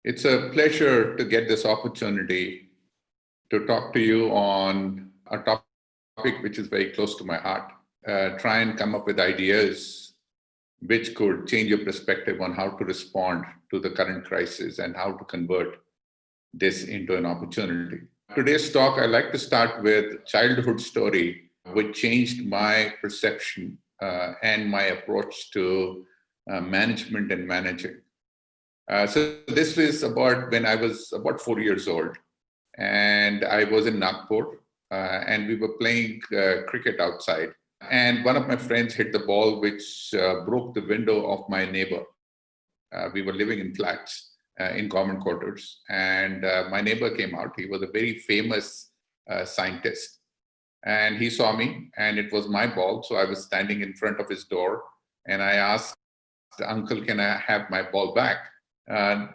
It's a pleasure to get this opportunity to talk to you on a topic which is very close to my heart. Try and come up with ideas which could change your perspective on how to respond to the current crisis and how to convert this into an opportunity. Today's talk, I like to start with childhood story, which changed my perception and my approach to management and managing. So this was about when I was about 4 years old, and I was in Nagpur, and we were playing cricket outside. And one of my friends hit the ball, which broke the window of my neighbor. We were living in flats in government quarters, and my neighbor came out. He was a very famous scientist, and he saw me, and it was my ball. So I was standing in front of his door, and I asked, "Uncle, can I have my ball back?"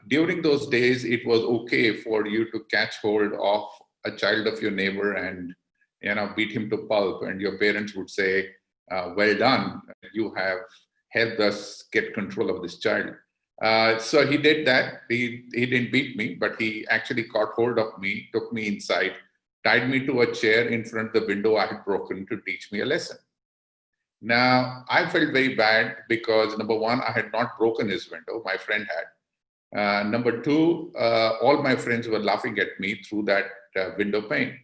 During those days, it was okay for you to catch hold of a child of your neighbor and beat him to pulp, and your parents would say, "Well done, you have helped us get control of this child." So he did that. He didn't beat me, but he actually caught hold of me, took me inside, tied me to a chair in front of the window I had broken to teach me a lesson. Now, I felt very bad because number one, I had not broken his window, my friend had. Number two, all my friends were laughing at me through that window pane.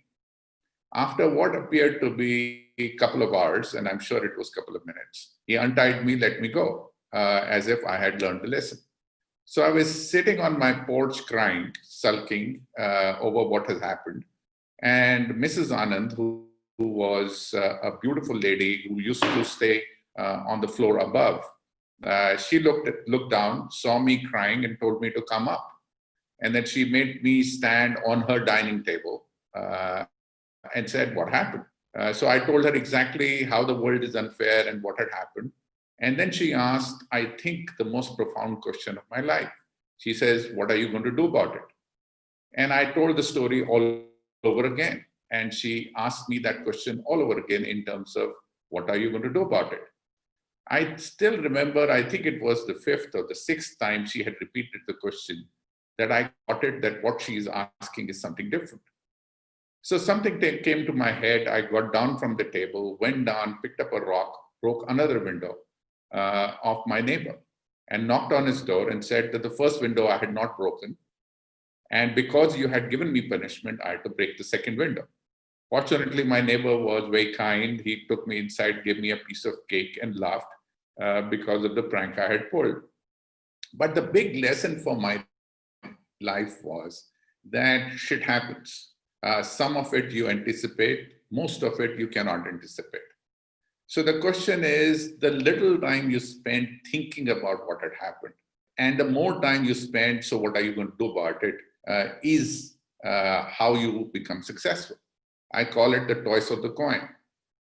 After what appeared to be a couple of hours, and I'm sure it was a couple of minutes, he untied me, let me go, as if I had learned the lesson. So I was sitting on my porch crying, sulking over what has happened. And Mrs. Anand, who was a beautiful lady who used to stay on the floor above, she looked down, saw me crying, and told me to come up. And then she made me stand on her dining table and said, "What happened?" So I told her exactly how the world is unfair and what had happened. And then she asked, I think, the most profound question of my life. She says, "What are you going to do about it?" And I told the story all over again. And she asked me that question all over again in terms of, "What are you going to do about it?" I still remember, I think it was the fifth or the sixth time she had repeated the question, that I got it that what she is asking is something different. So something came to my head. I got down from the table, went down, picked up a rock, broke another window of my neighbor, and knocked on his door and said that the first window I had not broken. And because you had given me punishment, I had to break the second window. Fortunately, my neighbor was very kind. He took me inside, gave me a piece of cake, and laughed because of the prank I had pulled. But the big lesson for my life was that shit happens. Some of it you anticipate, most of it you cannot anticipate. So the question is the little time you spent thinking about what had happened, and the more time you spend, so what are you going to do about it, is how you become successful. I call it the toss of the coin.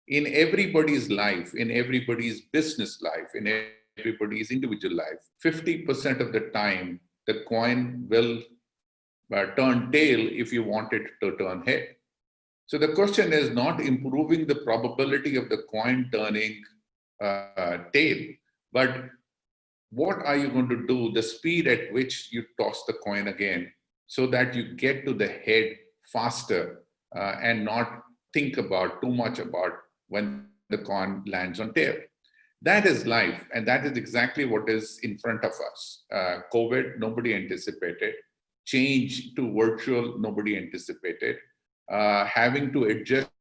In everybody's life, in everybody's business life, in everybody's individual life, 50% of the time, the coin will turn tail if you want it to turn head. So the question is not improving the probability of the coin turning tail, but what are you going to do, the speed at which you toss the coin again, so that you get to the head faster and not think about too much about when the coin lands on tail. That is life, and that is exactly what is in front of us. COVID, nobody anticipated. Change to virtual, nobody anticipated. Having to adjust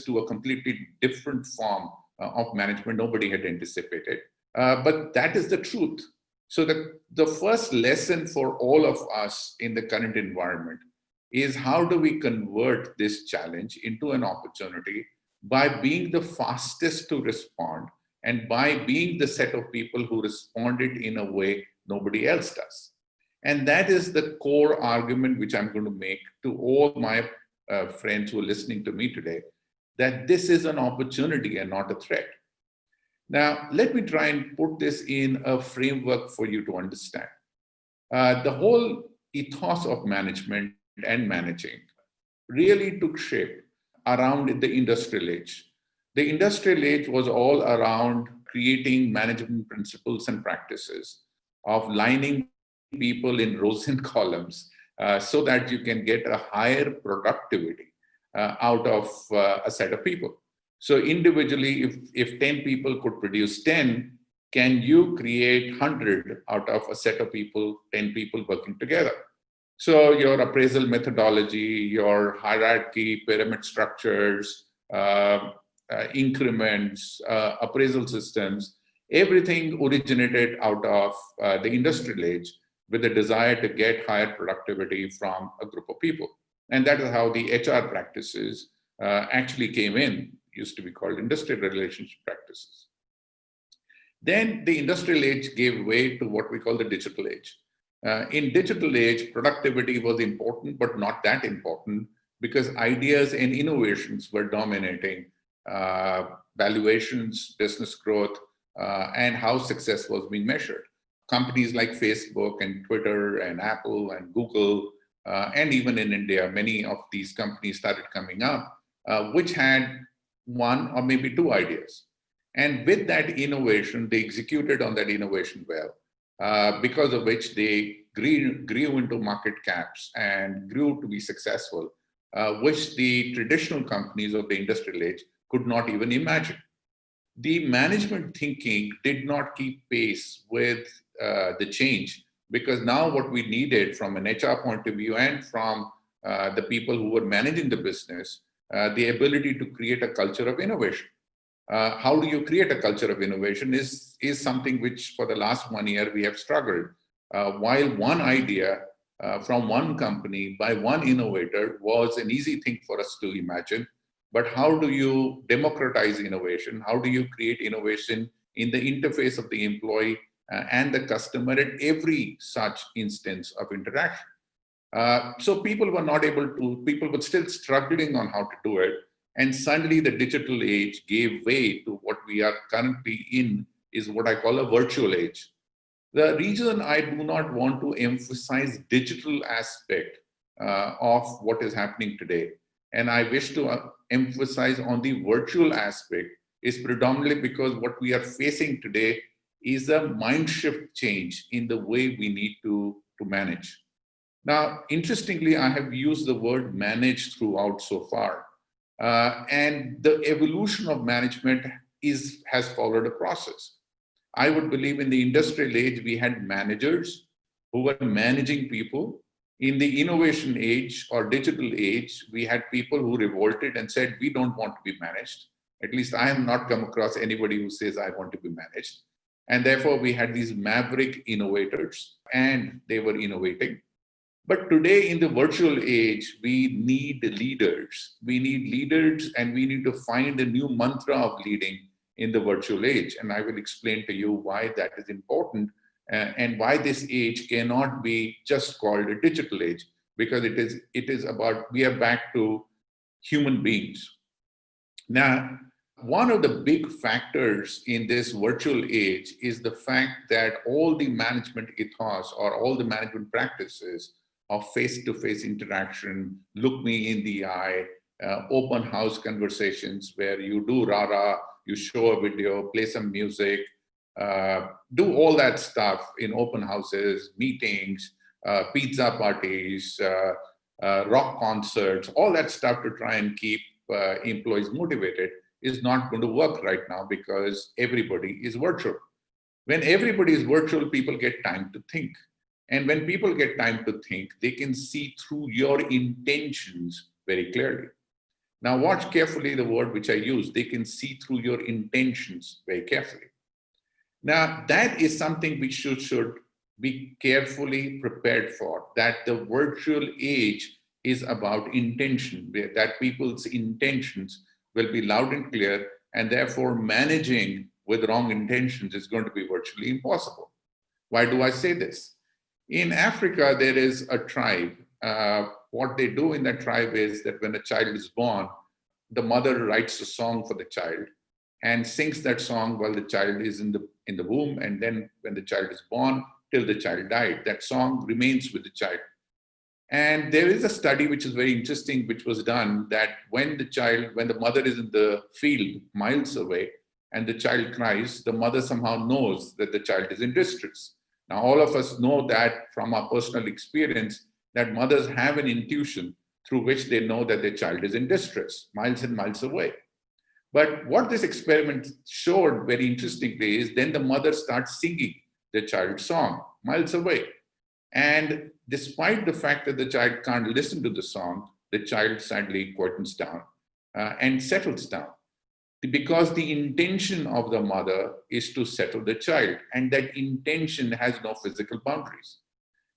to a completely different form of management, nobody had anticipated. But that is the truth. So the first lesson for all of us in the current environment is how do we convert this challenge into an opportunity by being the fastest to respond and by being the set of people who responded in a way nobody else does. And that is the core argument which I'm going to make to all my friends who are listening to me today, that this is an opportunity and not a threat. Now, let me try and put this in a framework for you to understand. The whole ethos of management and managing really took shape around the industrial age. The industrial age was all around creating management principles and practices of lining people in rows and columns so that you can get a higher productivity out of a set of people. So individually, if 10 people could produce 10, can you create 100 out of a set of people, 10 people working together? So your appraisal methodology, your hierarchy, pyramid structures, increments, appraisal systems, everything originated out of the industrial age with the desire to get higher productivity from a group of people. And that is how the HR practices actually came in, used to be called industrial relationship practices. Then the industrial age gave way to what we call the digital age. In digital age, productivity was important, but not that important because ideas and innovations were dominating valuations, business growth, and how success was being measured. Companies like Facebook and Twitter and Apple and Google, and even in India, many of these companies started coming up, which had one or maybe two ideas. And with that innovation, they executed on that innovation well, because of which they grew into market caps and grew to be successful, which the traditional companies of the industrial age could not even imagine. The management thinking did not keep pace with the change, because now what we needed from an HR point of view and from the people who were managing the business, the ability to create a culture of innovation. How do you create a culture of innovation is something which for the last 1 year we have struggled. While one idea from one company by one innovator was an easy thing for us to imagine, but how do you democratize innovation? How do you create innovation in the interface of the employee and the customer at every such instance of interaction? So people were still struggling on how to do it. And suddenly the digital age gave way to what we are currently in, is what I call a virtual age. The reason I do not want to emphasize digital aspect of what is happening today, and I wish to emphasize on the virtual aspect, is predominantly because what we are facing today is a mind shift change in the way we need to manage. Now, interestingly, I have used the word manage throughout so far. And the evolution of management has followed a process. I would believe in the industrial age, we had managers who were managing people. In the innovation age or digital age, we had people who revolted and said, we don't want to be managed. At least I have not come across anybody who says, I want to be managed. And therefore, we had these maverick innovators, and they were innovating. But today in the virtual age, we need leaders. We need leaders, and we need to find a new mantra of leading in the virtual age. And I will explain to you why that is important and why this age cannot be just called a digital age, because it is about, we are back to human beings. Now, one of the big factors in this virtual age is the fact that all the management ethos or all the management practices of face-to-face interaction, look me in the eye, open house conversations where you do rah-rah, you show a video, play some music, do all that stuff in open houses, meetings, pizza parties, rock concerts, all that stuff to try and keep employees motivated is not going to work right now because everybody is virtual. When everybody is virtual, people get time to think. And when people get time to think, they can see through your intentions very clearly. Now, watch carefully the word which I use. They can see through your intentions very carefully. Now, that is something which should be carefully prepared for, that the virtual age is about intention, that people's intentions will be loud and clear, and therefore managing with wrong intentions is going to be virtually impossible. Why do I say this? In Africa, there is a tribe. What they do in that tribe is that when a child is born, the mother writes a song for the child and sings that song while the child is in the womb, and then when the child is born, till the child died. That song remains with the child. And there is a study which is very interesting, which was done, that when the mother is in the field miles away and the child cries, the mother somehow knows that the child is in distress. Now, all of us know that from our personal experience, that mothers have an intuition through which they know that their child is in distress, miles and miles away. But what this experiment showed very interestingly is then the mother starts singing the child's song miles away. And despite the fact that the child can't listen to the song, the child sadly quietens down and settles down. Because the intention of the mother is to settle the child, and that intention has no physical boundaries.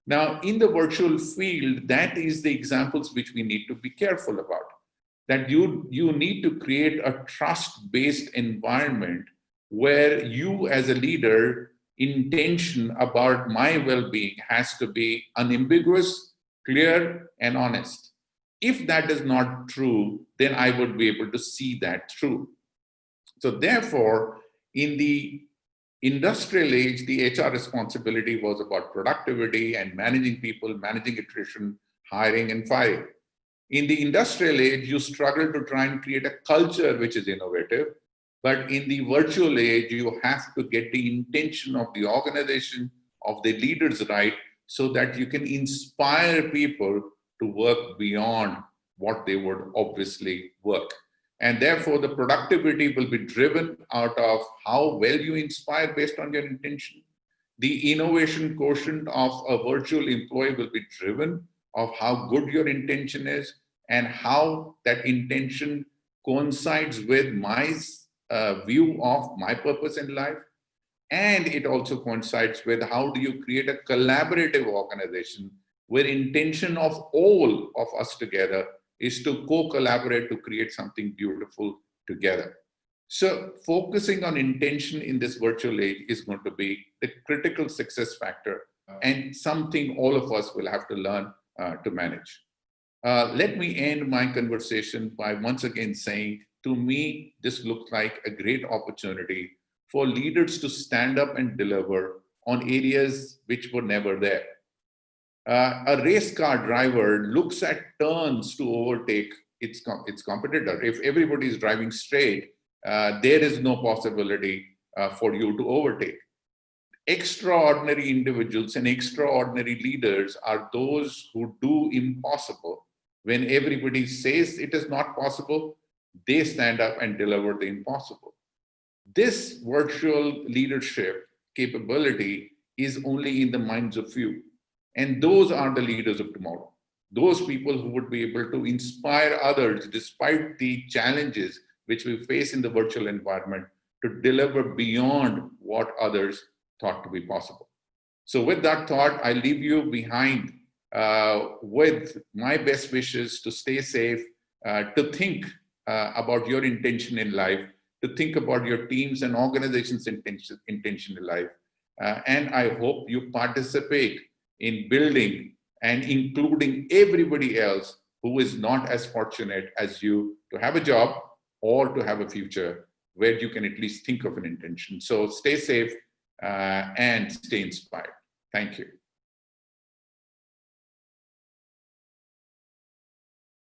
Now, in the virtual field, that is the examples which we need to be careful about. That you need to create a trust-based environment where you as a leader, intention about my well-being has to be unambiguous, clear, and honest. If that is not true, then I would be able to see that through. So therefore, in the industrial age, the HR responsibility was about productivity and managing people, managing attrition, hiring and firing. In the industrial age, you struggle to try and create a culture which is innovative. But in the virtual age, you have to get the intention of the organization, of the leaders right, so that you can inspire people to work beyond what they would obviously work. And therefore, the productivity will be driven out of how well you inspire based on your intention. The innovation quotient of a virtual employee will be driven of how good your intention is and how that intention coincides with my view of my purpose in life. And it also coincides with how do you create a collaborative organization where intention of all of us together is to co-collaborate to create something beautiful together. So focusing on intention in this virtual age is going to be the critical success factor and something all of us will have to learn to manage. Let me end my conversation by once again saying, to me, this looks like a great opportunity for leaders to stand up and deliver on areas which were never there. A race car driver looks at turns to overtake its competitor. If everybody is driving straight, there is no possibility for you to overtake. Extraordinary individuals and extraordinary leaders are those who do impossible. When everybody says it is not possible, they stand up and deliver the impossible. This virtual leadership capability is only in the minds of few. And those are the leaders of tomorrow. Those people who would be able to inspire others despite the challenges which we face in the virtual environment to deliver beyond what others thought to be possible. So with that thought, I leave you behind with my best wishes to stay safe, to think about your intention in life, to think about your teams and organizations' intention in life. And I hope you participate in building and including everybody else who is not as fortunate as you to have a job or to have a future where you can at least think of an intention. So stay safe and stay inspired. Thank you.